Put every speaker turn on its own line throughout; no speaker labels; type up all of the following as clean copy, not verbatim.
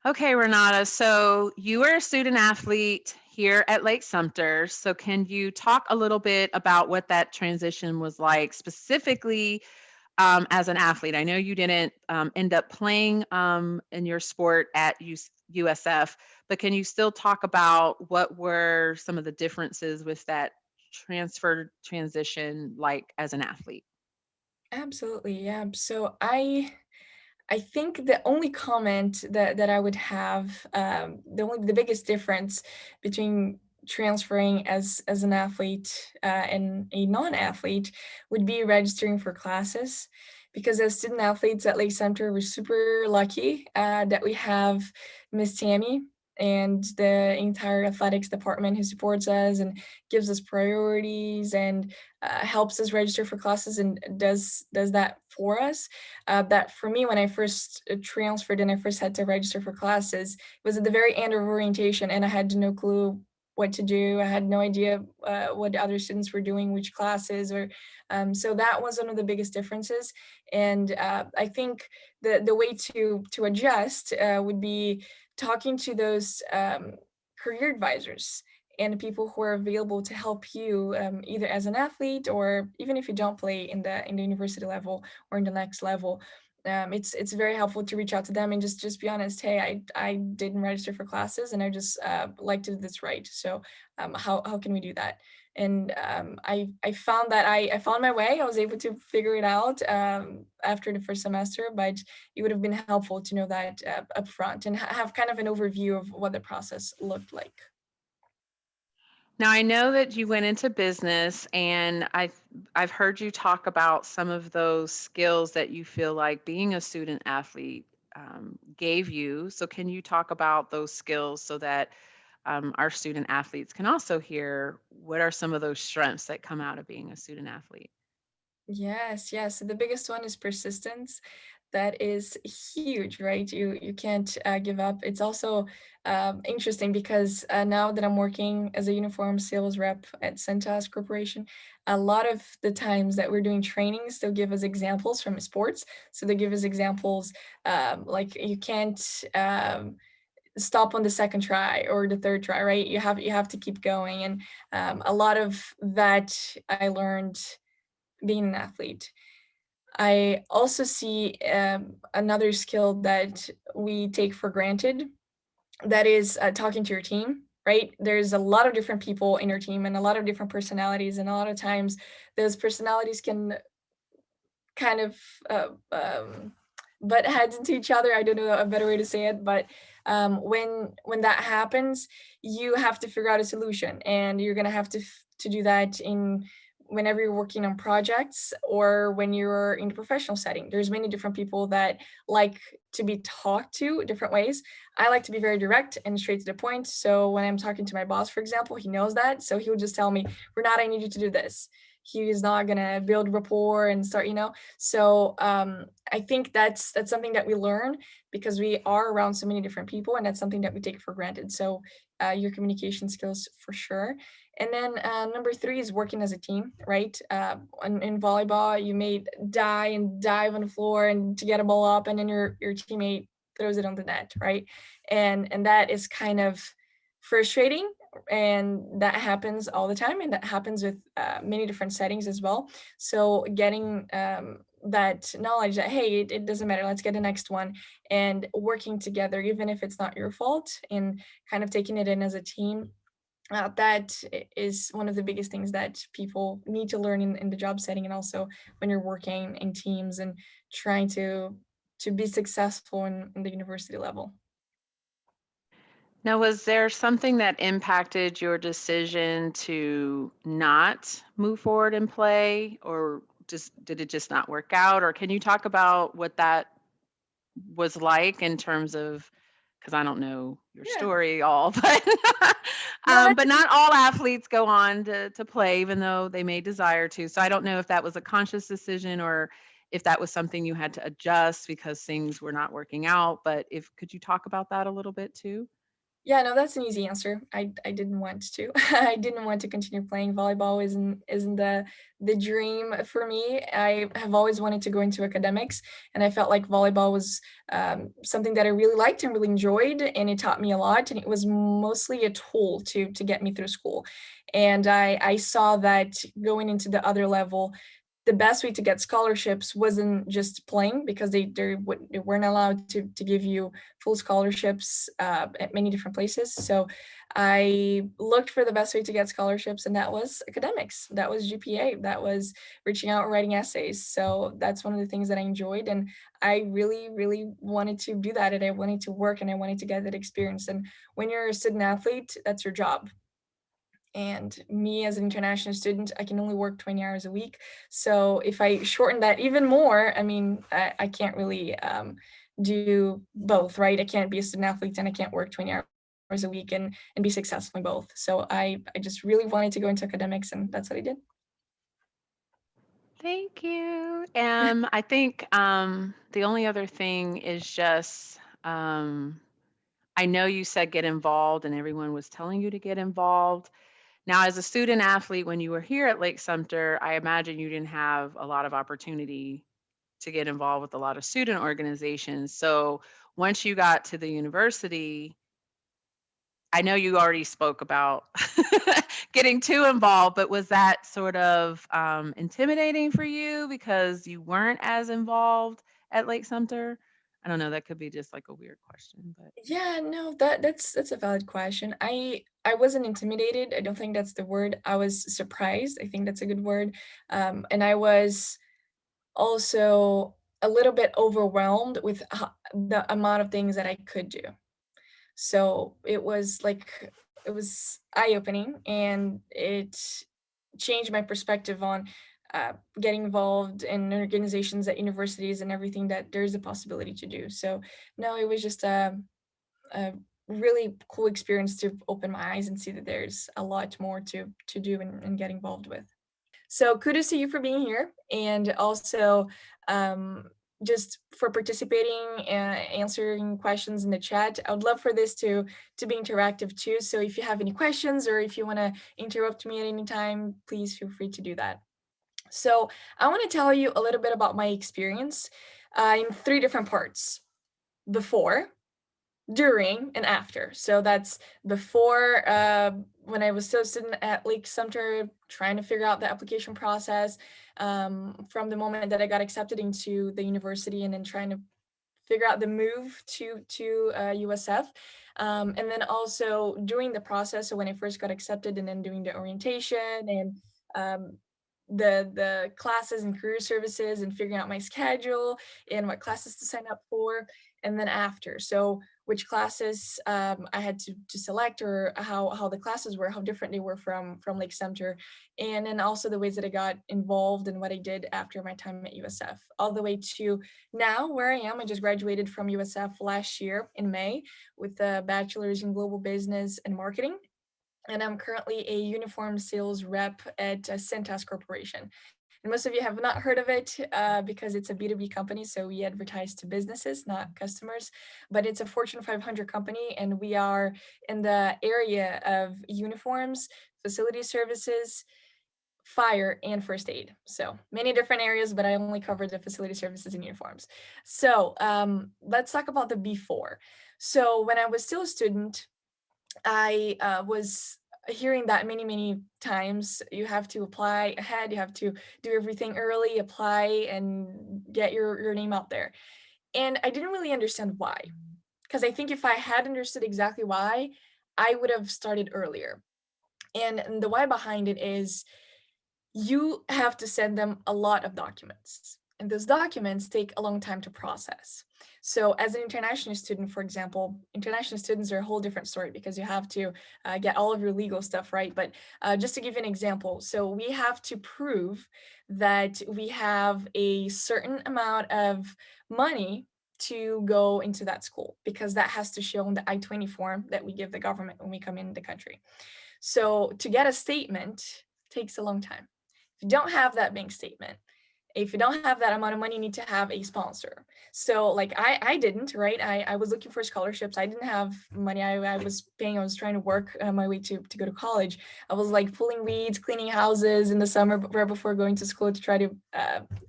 Okay, Renata. So you were a student athlete here at Lake Sumter. So can you talk a little bit about what that transition was like, specifically as an athlete? I know you didn't end up playing in your sport at USF, but can you still talk about what were some of the differences with that transfer transition like as an athlete?
Absolutely, yeah. So I think the only comment that I would have, the biggest difference between transferring as an athlete and a non-athlete would be registering for classes. Because as student athletes at Lake Center, we're super lucky that we have Miss Tammy and the entire athletics department who supports us and gives us priorities and helps us register for classes and does that for us. That for me, when I first transferred and I first had to register for classes, it was at the very end of orientation, and I had no clue what to do. I had no idea what other students were doing, which classes, or so that was one of the biggest differences. And I think the way to adjust would be talking to those career advisors and people who are available to help you either as an athlete or even if you don't play in the university level or in the next level. It's very helpful to reach out to them and just be honest. Hey, I didn't register for classes and I just like to do this right. So how can we do that? And I found that I found my way. I was able to figure it out after the first semester, but it would have been helpful to know that up front and have kind of an overview of what the process looked like.
Now I know that you went into business, and I've heard you talk about some of those skills that you feel like being a student athlete gave you. So can you talk about those skills so that our student athletes can also hear what are some of those strengths that come out of being a student athlete?
Yes, yes. So the biggest one is persistence. That is huge, right? You can't give up. It's also interesting because now that I'm working as a uniform sales rep at Centos Corporation, a lot of the times that we're doing trainings, they'll give us examples from sports. So they give us examples like you can't stop on the second try or the third try, right? You have to keep going, and a lot of that I learned being an athlete. I also see another skill that we take for granted, that is talking to your team, right? There's a lot of different people in your team and a lot of different personalities. And a lot of times those personalities can kind of butt heads into each other. I don't know a better way to say it, but when that happens, you have to figure out a solution, and you're gonna have to do that in whenever you're working on projects or when you're in a professional setting. There's many different people that like to be talked to different ways. I like to be very direct and straight to the point. So when I'm talking to my boss, for example, he knows that. So he would just tell me, Renata, I need you to do this. He is not gonna build rapport and start, so I think that's something that we learn because we are around so many different people, and that's something that we take for granted. So your communication skills for sure. And then number three is working as a team, right? In volleyball, you may die and dive on the floor and to get a ball up, and then your teammate throws it on the net, right? And that is kind of frustrating, and that happens all the time, and that happens with many different settings as well. So getting that knowledge that hey, it doesn't matter, let's get the next one, and working together even if it's not your fault, and kind of taking it in as a team, that is one of the biggest things that people need to learn in the job setting, and also when you're working in teams and trying to be successful in the university level.
Now, was there something that impacted your decision to not move forward and play, or just did it just not work out? Or can you talk about what that was like in terms of, because I don't know your
Yeah.
story all,
No,
but not all athletes go on to play, even though they may desire to. So I don't know if that was a conscious decision or if that was something you had to adjust because things were not working out. But if could you talk about that a little bit too?
Yeah, no, that's an easy answer. I didn't want to. I didn't want to continue playing volleyball. Isn't the dream for me. I have always wanted to go into academics, and I felt like volleyball was something that I really liked and really enjoyed, and it taught me a lot. And it was mostly a tool to get me through school. And I saw that going into the other level, the best way to get scholarships wasn't just playing, because they weren't allowed to give you full scholarships at many different places. So I looked for the best way to get scholarships, and that was academics. That was GPA. That was reaching out and writing essays. So that's one of the things that I enjoyed, and I really, really wanted to do that, and I wanted to work, and I wanted to get that experience. And when you're a student athlete, that's your job. And me as an international student, I can only work 20 hours a week. So if I shorten that even more, I mean, I can't really do both, right? I can't be a student athlete and I can't work 20 hours a week and be successful in both. So I just really wanted to go into academics, and that's what I did.
Thank you. I think the only other thing is just I know you said get involved and everyone was telling you to get involved. Now, as a student athlete, when you were here at Lake Sumter, I imagine you didn't have a lot of opportunity to get involved with a lot of student organizations. So once you got to the university, I know you already spoke about getting too involved, but was that sort of intimidating for you because you weren't as involved at Lake Sumter? I don't know. That could be just like a weird question, but
Yeah, no, that's a valid question. I wasn't intimidated. I don't think that's the word. I was surprised. I think that's a good word. And I was also a little bit overwhelmed with the amount of things that I could do. So it was eye-opening, and it changed my perspective on getting involved in organizations at universities and everything that there's a possibility to do. So no, it was just a really cool experience to open my eyes and see that there's a lot more to do and get involved with. So kudos to you for being here, and also um, just for participating and answering questions in the chat. I would love for this to be interactive too. So if you have any questions or if you want to interrupt me at any time, please feel free to do that. So I want to tell you a little bit about my experience in three different parts: before, during, and after. So that's before, when I was still a student at Lake Sumter, trying to figure out the application process, from the moment that I got accepted into the university, and then trying to figure out the move to USF. And then also during the process, so when I first got accepted, and then doing the orientation and um, the classes and career services, and figuring out my schedule and what classes to sign up for, and then after. So which classes I had to select, or how the classes were, how different they were from Lake Sumter, and then also the ways that I got involved and what I did after my time at USF, all the way to now where I am. I just graduated from USF last year in May with a bachelor's in global business and marketing. And I'm currently a uniform sales rep at Cintas Corporation. And most of you have not heard of it because it's a B2B company. So we advertise to businesses, not customers. But it's a Fortune 500 company, and we are in the area of uniforms, facility services, fire, and first aid. So many different areas, but I only cover the facility services and uniforms. So let's talk about the before. So when I was still a student, I was hearing that many, many times. You have to apply ahead, you have to do everything early, apply and get your name out there. And I didn't really understand why. Because I think if I had understood exactly why, I would have started earlier. And the why behind it is you have to send them a lot of documents, and those documents take a long time to process. So as an international student, for example, international students are a whole different story, because you have to get all of your legal stuff right. But just to give you an example, so we have to prove that we have a certain amount of money to go into that school, because that has to show in the I-20 form that we give the government when we come in the country. So to get a statement takes a long time. If you don't have that bank statement, If you don't have that amount of money, you need to have a sponsor. So like I didn't, right? I was looking for scholarships. I didn't have money. I was paying, I was trying to work my way to go to college. I was like pulling weeds, cleaning houses in the summer right before going to school to try to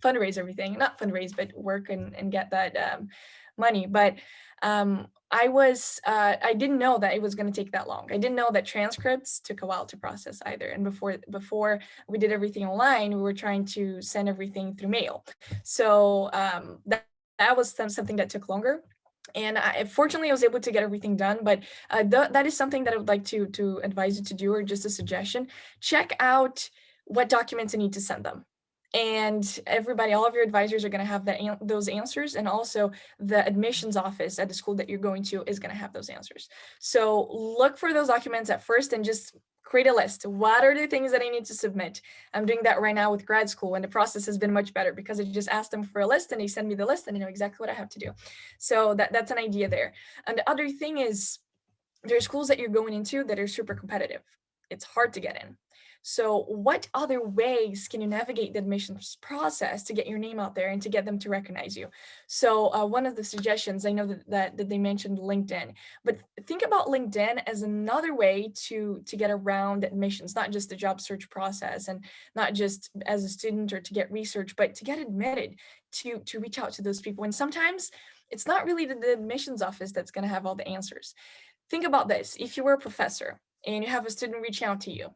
fundraise everything. Not fundraise, but work and get that money. But I didn't know that it was going to take that long. I didn't know that transcripts took a while to process either. And before we did everything online, we were trying to send everything through mail. So that was something that took longer. And fortunately, I was able to get everything done. But that is something that I would like to advise you to do, or just a suggestion. Check out what documents you need to send them. And everybody, all of your advisors are going to have those answers, and also the admissions office at the school that you're going to is going to have those answers. So look for those documents at first and just create a list. What are the things that I need to submit? I'm doing that right now with grad school, and the process has been much better because I just asked them for a list and they send me the list and I know exactly what I have to do. So that's an idea there. And the other thing is, there are schools that you're going into that are super competitive. It's hard to get in. So what other ways can you navigate the admissions process to get your name out there and to get them to recognize you? So one of the suggestions, I know that they mentioned LinkedIn, but think about LinkedIn as another way to get around admissions, not just the job search process and not just as a student or to get research, but to get admitted, to reach out to those people. And sometimes it's not really the admissions office that's going to have all the answers. Think about this. If you were a professor and you have a student reaching out to you,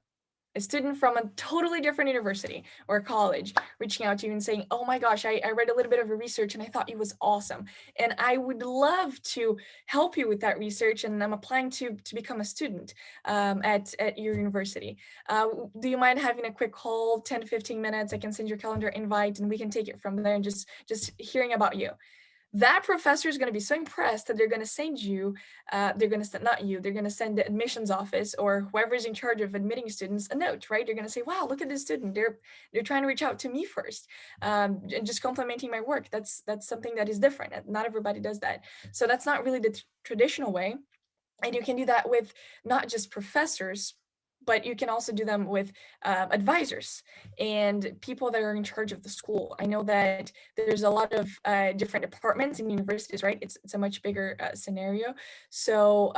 a student from a totally different university or college reaching out to you and saying, oh my gosh, I read a little bit of a research and I thought it was awesome. And I would love to help you with that research. And I'm applying to become a student at your university. Do you mind having a quick call, 10 to 15 minutes? I can send your calendar invite and we can take it from there, and just hearing about you. That professor is going to be so impressed that they're going to send you, they're going to send, not you, they're going to send the admissions office or whoever's in charge of admitting students a note, right? They're going to say, wow, look at this student. They're trying to reach out to me first, and just complimenting my work. That's something that is different. Not everybody does that. So that's not really the traditional way. And you can do that with not just professors, but you can also do them with advisors and people that are in charge of the school. I know that there's a lot of different departments in universities, right? It's a much bigger scenario. So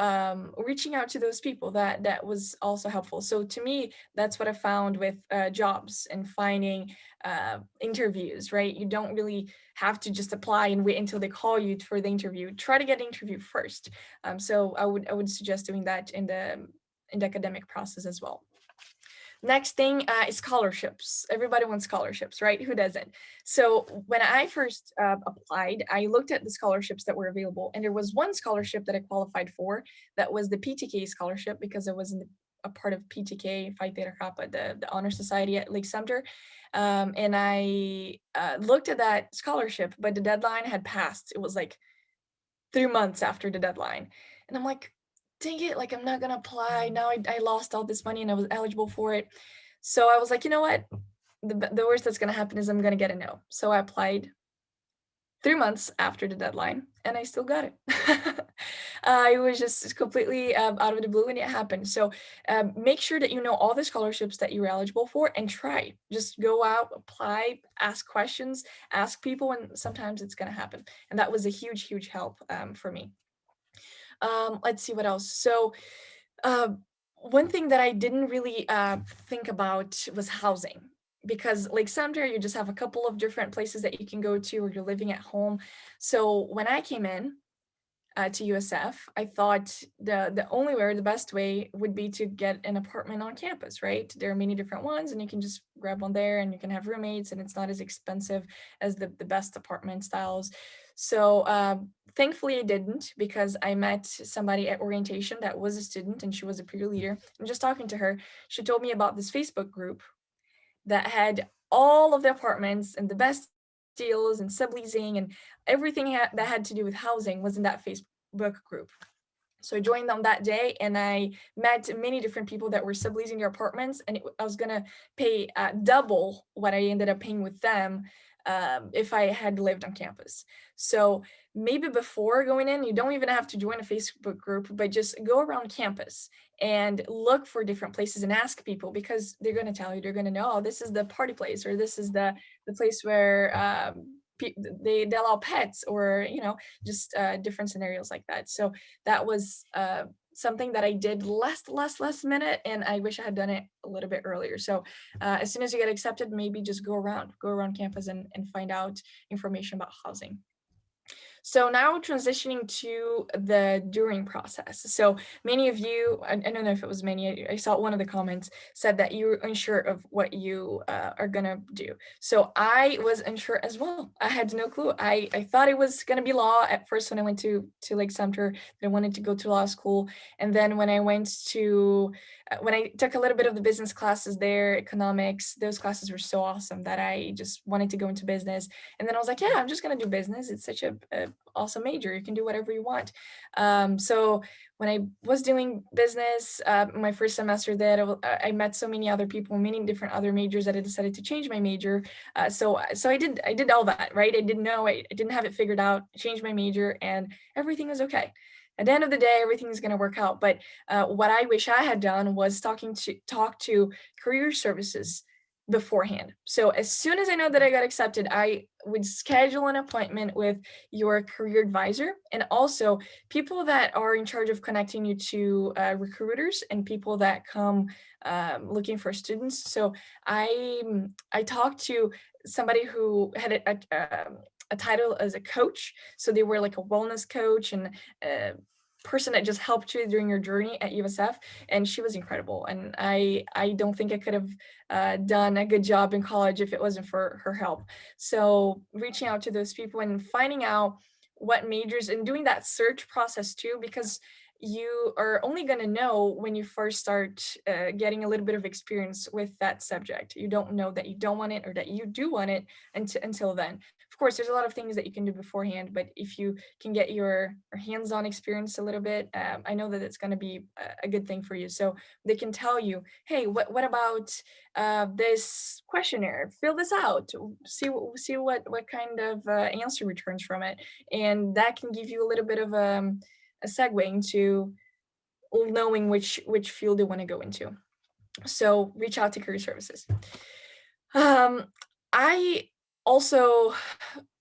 reaching out to those people, that was also helpful. So to me, that's what I found with jobs and finding interviews, right? You don't really have to just apply and wait until they call you for the interview. Try to get an interview first. So I would suggest doing that in the academic process as well. Next thing is scholarships. Everybody wants scholarships, right? Who doesn't? So when I first applied, I looked at the scholarships that were available, and there was one scholarship that I qualified for. That was the PTK scholarship, because I was a part of PTK, Phi Theta Kappa, the honor society at Lake Sumter. And I looked at that scholarship, but the deadline had passed. It was like 3 months after the deadline. And I'm like, dang it, like I'm not gonna apply. Now I lost all this money and I was eligible for it. So I was like, you know what? The worst that's gonna happen is I'm gonna get a no. So I applied 3 months after the deadline and I still got it. It was just completely out of the blue and it happened. So make sure that you know all the scholarships that you're eligible for and try. Just go out, apply, ask questions, ask people, and sometimes it's going to happen. And that was a huge, huge help for me. Let's see what else. So uh, one thing that I didn't really think about was housing, because like Sumter, you just have a couple of different places that you can go to, or you're living at home. So when I came in to USF, I thought the only way, or the best way, would be to get an apartment on campus, right? There are many different ones, and you can just grab one there, and you can have roommates, and it's not as expensive as the best apartment styles. So thankfully, I didn't, because I met somebody at orientation that was a student, and she was a peer leader. And just talking to her, she told me about this Facebook group that had all of the apartments and the best deals and subleasing, and everything that had to do with housing was in that Facebook group. So I joined them that day, and I met many different people that were subleasing their apartments, and I was gonna pay double what I ended up paying with them if I had lived on campus. So maybe before going in, you don't even have to join a Facebook group, but just go around campus and look for different places and ask people, because they're going to tell you, they're going to know, oh, this is the party place, or this is the place where they allow pets, or just different scenarios like that. So that was something that I did last minute, and I wish I had done it a little bit earlier. So as soon as you get accepted, maybe just go around campus and find out information about housing. So now transitioning to the during process. So many of you, I don't know if it was many, I saw one of the comments said that you're unsure of what you are gonna do. So I was unsure as well. I had no clue. I thought it was gonna be law at first when I went to Lake Sumter, that I wanted to go to law school. And then when I went to, when I took a little bit of the business classes there, economics, those classes were so awesome that I just wanted to go into business. And then I was like, yeah, I'm just gonna do business. It's such a awesome major. You can do whatever you want. So when I was doing business, my first semester there, I met so many other people, many different other majors, that I decided to change my major. So I did all that, right? I didn't know, I didn't have it figured out. I changed my major, and everything was okay. At the end of the day, everything is going to work out. But what I wish I had done was talk to career services beforehand. So as soon as I know that I got accepted, I would schedule an appointment with your career advisor, and also people that are in charge of connecting you to recruiters and people that come looking for students. So I talked to somebody who had a title as a coach. So they were like a wellness coach and a person that just helped you during your journey at USF, and she was incredible. And I don't think I could have done a good job in college if it wasn't for her help. So reaching out to those people and finding out what majors, and doing that search process too, because you are only going to know when you first start getting a little bit of experience with that subject. You don't know that you don't want it or that you do want it until then. Of course, there's a lot of things that you can do beforehand, but if you can get your hands-on experience a little bit, I know that it's going to be a good thing for you. So they can tell you, hey, what about this questionnaire? Fill this out. See what kind of answer returns from it, and that can give you a little bit of a segue into knowing which field you want to go into. So reach out to career services. Um, I also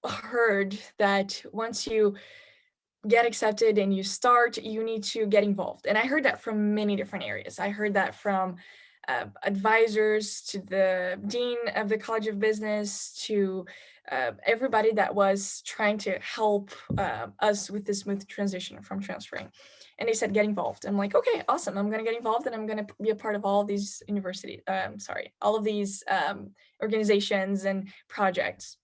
heard that once you get accepted and you start, you need to get involved. And I heard that from many different areas. I heard that from advisors to the dean of the College of Business to everybody that was trying to help us with this smooth transition from transferring. And they said, get involved. I'm like, okay, awesome. I'm going to get involved, and I'm going to be a part of all of these all of these organizations and projects.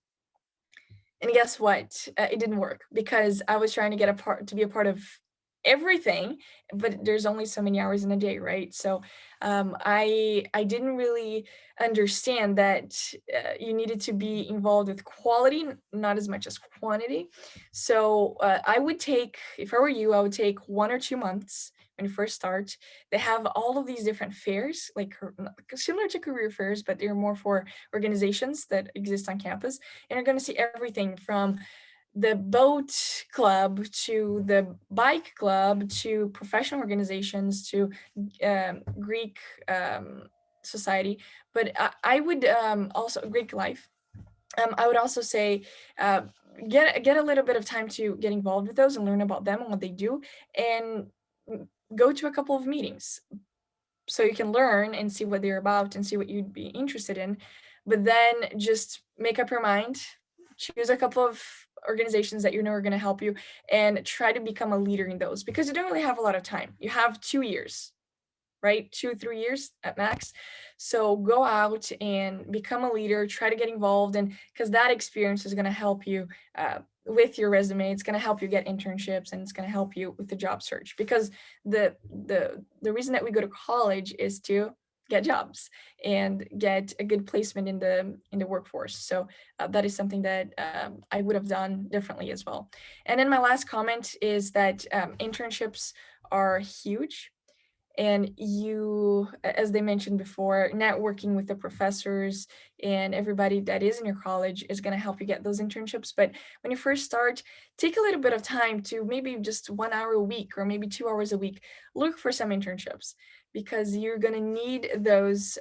And guess what? It didn't work, because I was trying to be a part of everything, but there's only so many hours in a day, right? So I didn't really understand that you needed to be involved with quality, not as much as quantity. So I would take, if I were you, I would take 1 or 2 months when you first start. They have all of these different fairs, like similar to career fairs, but they're more for organizations that exist on campus, and you're going to see everything from the boat club to the bike club to professional organizations to Greek society. But I would also Greek life. I would also say uh, get a little bit of time to get involved with those and learn about them and what they do, and go to a couple of meetings so you can learn and see what they're about and see what you'd be interested in. But then just make up your mind, choose a couple of organizations that you know are going to help you, and try to become a leader in those, because you don't really have a lot of time. You have 2 years, right? 2, 3 years at max. So go out and become a leader, try to get involved, and because that experience is going to help you with your resume. It's going to help you get internships, and it's going to help you with the job search, because the reason that we go to college is to get jobs and get a good placement in the workforce. So that is something that I would have done differently as well. And then my last comment is that internships are huge, and you, as they mentioned before, networking with the professors and everybody that is in your college is going to help you get those internships. But when you first start, take a little bit of time to maybe just 1 hour a week or maybe 2 hours a week, look for some internships because you're going to need those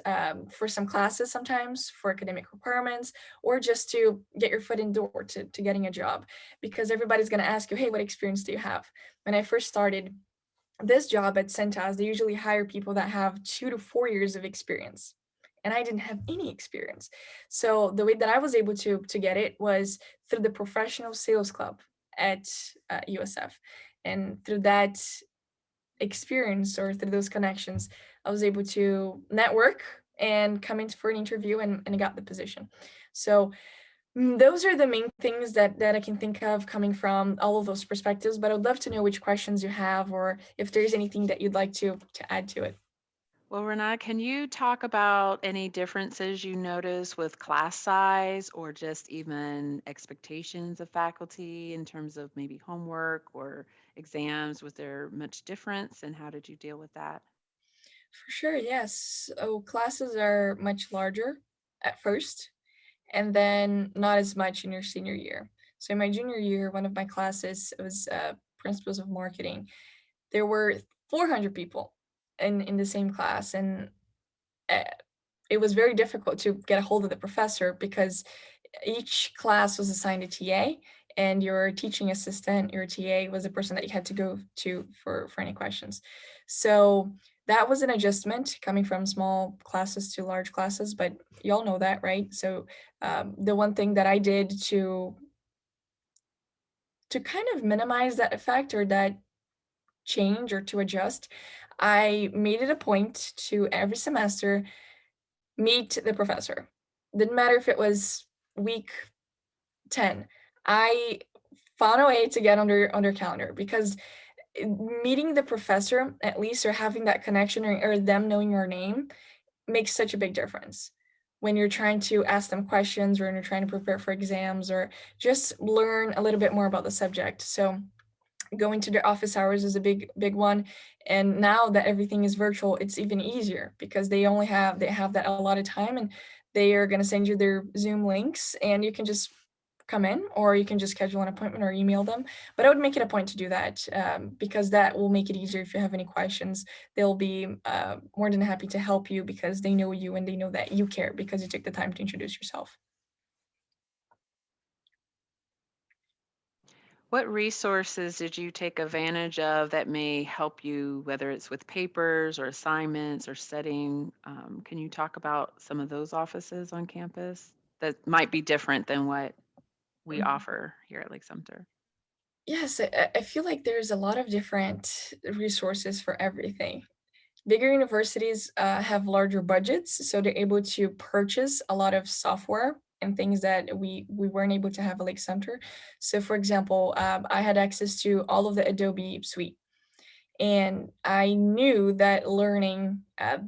for some classes sometimes for academic requirements or just to get your foot in the door to getting a job, because everybody's going to ask you, hey, what experience do you have? When I first started this job at Centas, they usually hire people that have 2 to 4 years of experience. And I didn't have any experience. So the way that I was able to get it was through the professional sales club at USF. And through that experience or through those connections, I was able to network and come in for an interview and I got the position. So those are the main things that I can think of coming from all of those perspectives, but I would love to know which questions you have or if there's anything that you'd like to add to it.
Well, Renata, can you talk about any differences you notice with class size or just even expectations of faculty in terms of maybe homework or exams? Was there much difference and how did you deal with that?
For sure, yes. So classes are much larger at first, and then not as much in your senior year. So in my junior year, one of my classes was principles of marketing. There were 400 people in the same class, and uh, it was very difficult to get a hold of the professor because each class was assigned a TA, and your teaching assistant, your TA, was the person that you had to go to for any questions. So that was an adjustment coming from small classes to large classes, but y'all know that, right? So the one thing that I did to kind of minimize that effect or that change or to adjust, I made it a point to every semester meet the professor. Didn't matter if it was week 10. I found a way to get under calendar because meeting the professor at least or having that connection or them knowing your name makes such a big difference when you're trying to ask them questions or when you're trying to prepare for exams or just learn a little bit more about the subject. So going to their office hours is a big one, and now that everything is virtual it's even easier because they have that a lot of time, and they are going to send you their Zoom links and you can just come in or you can just schedule an appointment or email them. But I would make it a point to do that because that will make it easier. If you have any questions, they'll be more than happy to help you because they know you and they know that you care because you took the time to introduce yourself.
What resources did you take advantage of that may help you, whether it's with papers or assignments or studying? Can you talk about some of those offices on campus that might be different than what we offer here at Lake Sumter?
Yes, I feel like there's a lot of different resources for everything. Bigger universities have larger budgets, so they're able to purchase a lot of software and things that we weren't able to have at Lake Center. So, for example, I had access to all of the Adobe suite, and I knew that learning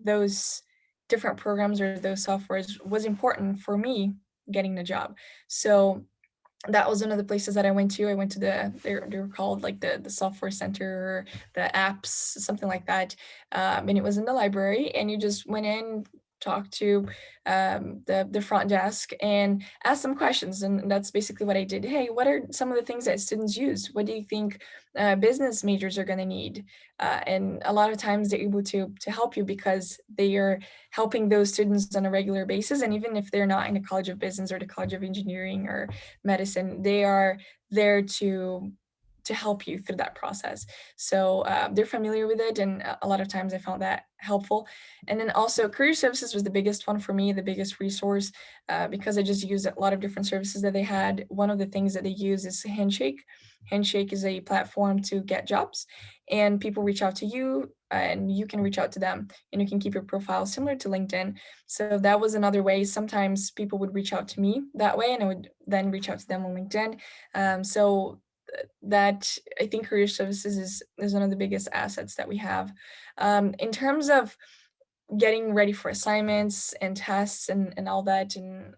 those different programs or those softwares was important for me getting the job. So that was one of the places that I went to. I went to they were called like the software center, the apps, something like that. And it was in the library, and you just went in, talked to the front desk, and asked some questions. And that's basically what I did. Hey, what are some of the things that students use? What do you think business majors are going to need? And a lot of times they're able to help you because they are helping those students on a regular basis. And even if they're not in the College of Business or the College of Engineering or medicine, they are there to help you through that process. So they're familiar with it, and a lot of times I found that helpful. And then also career services was the biggest one for me, the biggest resource, because I just used a lot of different services that they had. One of the things that they use is Handshake. Handshake is a platform to get jobs, and people reach out to you and you can reach out to them, and you can keep your profile similar to LinkedIn. So that was another way. Sometimes people would reach out to me that way, and I would then reach out to them on LinkedIn. So that I think career services is one of the biggest assets that we have. In terms of getting ready for assignments and tests and all that, and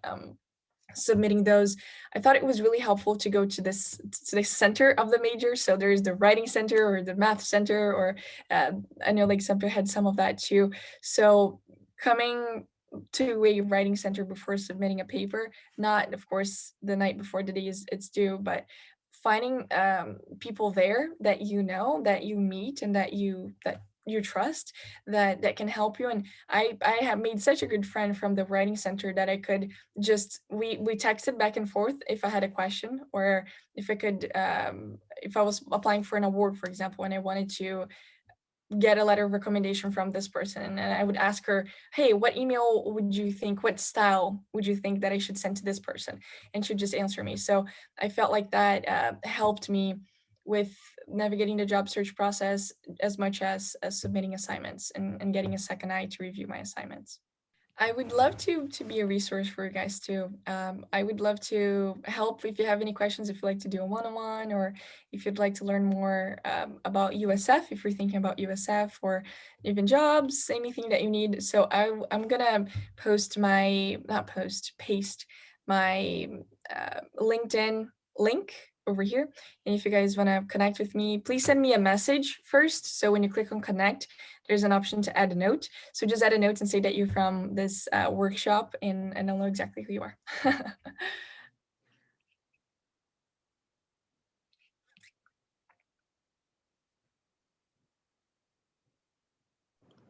submitting those, I thought it was really helpful to go to this center of the major. So there's the writing center or the math center, or I know like Sumter had some of that too. So coming to a writing center before submitting a paper, not of course the night before the day is it's due, but finding people there that you know, that you meet, and that you trust, that can help you. And I have made such a good friend from the writing center that I could just we texted back and forth if I had a question, or if I could if I was applying for an award, for example, and I wanted to get a letter of recommendation from this person, and I would ask her, hey, what email would you think, what style would you think that I should send to this person, and she'd just answer me. So I felt like that helped me with navigating the job search process as much as submitting assignments, and getting a second eye to review my assignments. I would love to be a resource for you guys too. I would love to help if you have any questions, if you'd like to do a one-on-one, or if you'd like to learn more about USF, if you're thinking about USF, or even jobs, anything that you need. So I'm gonna paste my LinkedIn link over here. And if you guys want to connect with me, please send me a message first. So when you click on connect, there's an option to add a note. So just add a note and say that you're from this workshop, and I'll know exactly who you are.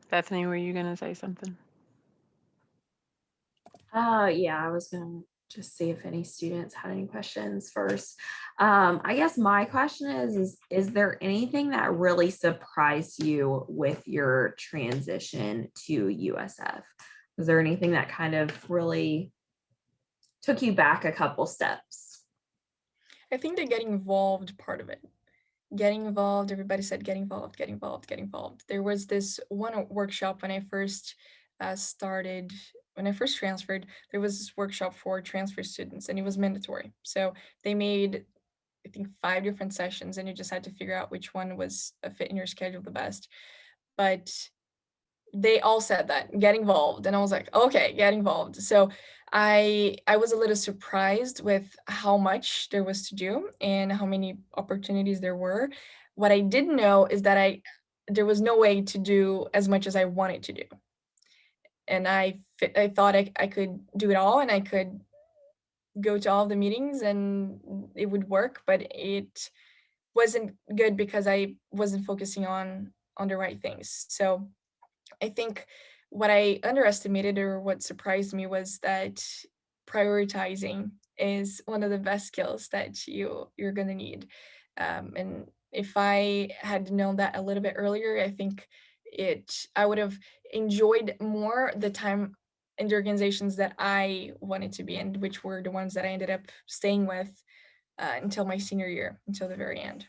Bethany, were you going to say something?
Yeah, I was gonna just see if any students had any questions first. I guess my question is there anything that really surprised you with your transition to USF? Was there anything that kind of really took you back a couple steps?
I think the getting involved part of it. Getting involved, everybody said get involved, get involved, get involved. There was this one workshop when I first started, when I first transferred, there was this workshop for transfer students, and it was mandatory. So they made, I think, 5 different sessions, and you just had to figure out which one was a fit in your schedule the best. But they all said that get involved, and I was like, okay, get involved. So I was a little surprised with how much there was to do and how many opportunities there were. What I didn't know is that I there was no way to do as much as I wanted to do, and I thought I could do it all, and I could go to all the meetings and it would work, but it wasn't good because I wasn't focusing on the right things. So I think what I underestimated, or what surprised me, was that prioritizing is one of the best skills that you're gonna need. And if I had known that a little bit earlier, I think it I would have enjoyed more the time in the organizations that I wanted to be in, which were the ones that I ended up staying with until my senior year, until the very end.